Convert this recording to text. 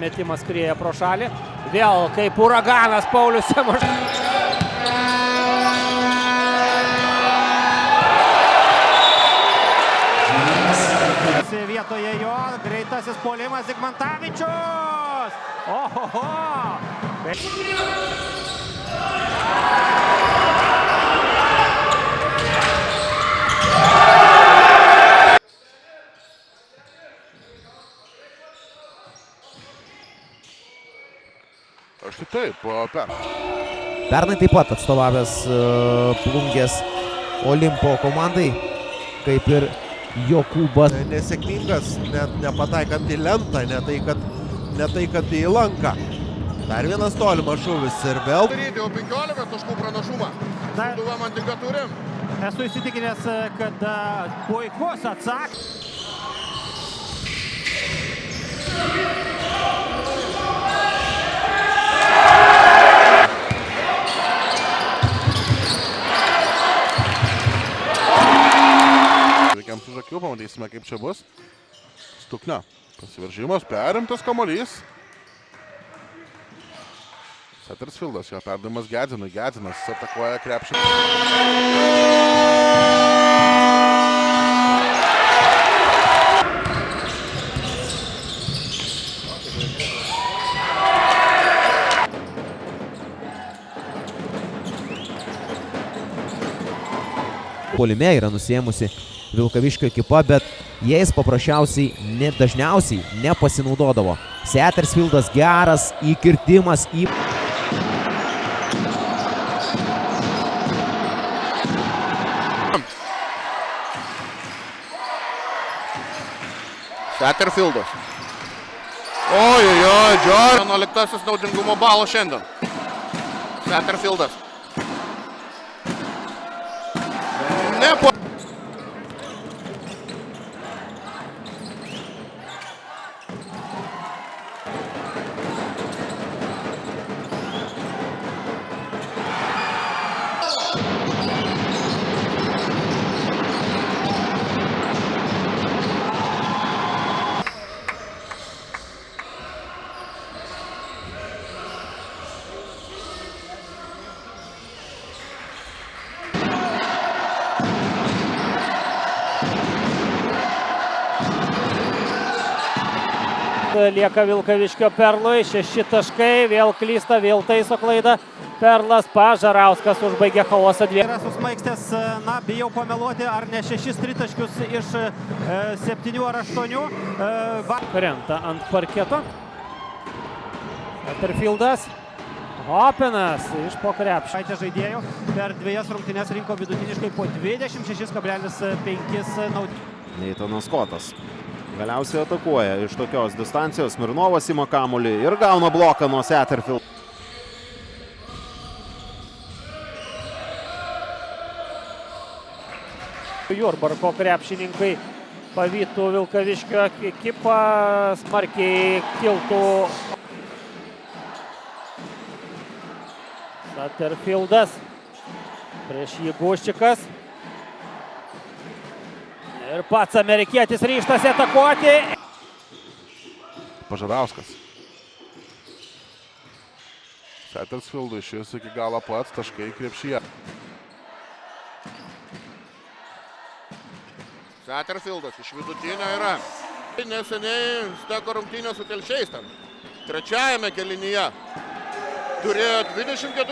Metimas skrieja pro šalį. Vėl kaip uraganas Paulius Semažukas. Vietoje jo greitasis puolimas Zigmantavičius. Ohoho! Aš tai taip, Pernai taip pat atstovavęs Plungės Olimpo komandai, kaip ir Jokūbas. Nesėkmingas, net nepataikant į lentą, ne tai, kad į lanką. Dar vienas tolimas šūvis ir vėl. Daryti jau 15 taškų pranašumą. Sūduvą man tik turim. Esu įsitikinęs, kad puikus atsakymas. Reikiam su žakiu, pamatysime kaip čia bus. Stukna. Pasiveržimas, perimtas kamuolys. Sattersfieldas, jo perdavimas Gedzinui. Gedzinas atakuoja krepšį. Puolime yra nusiėmusi Vilkaviškio ekipa, bet jais paprasčiausiai dažniausiai nepasinaudodavo. Sattersfieldas geras įkirtimas į... Satterfieldas. Ojojoj, Džor. 11 naudingumo balo šiandien. Satterfieldas. Nepo. Lieka Vilkaviškio Perlui, 6 taškai, vėl klysta, vėl taiso klaidą. Perlas, Pažarauskas užbaigė chaosą 2. Yra susmaigstęs, bijau pameluoti, ar ne 6 tritaškius iš 7 ar 8. Krenta ant parketo. Satterfieldas. Hopinas iš po krepšio. Žaidėjų per 2 rungtynes rinko vidutiniškai po 26,5 naudingumo. Neitonas Skotas galiausiai atakuoja iš tokios distancijos. Smirnovas ima kamuolį ir gauna bloką nuo Satterfield. Jurbarko krepšininkai pavytų Vilkaviškio ekipą, smarkiai kiltų. Satterfieldas, prieš jį Guščikas. Ir pats amerikietis ryžtasi atakuoti. Pažarauskas. Sattersfieldui šis iki galo pats, taškai krepšyje. Satterfieldas iš vidutinio yra. Neseniai steko rungtynės su Telšiais ten. Trečiajame kėlinyje turėjo 24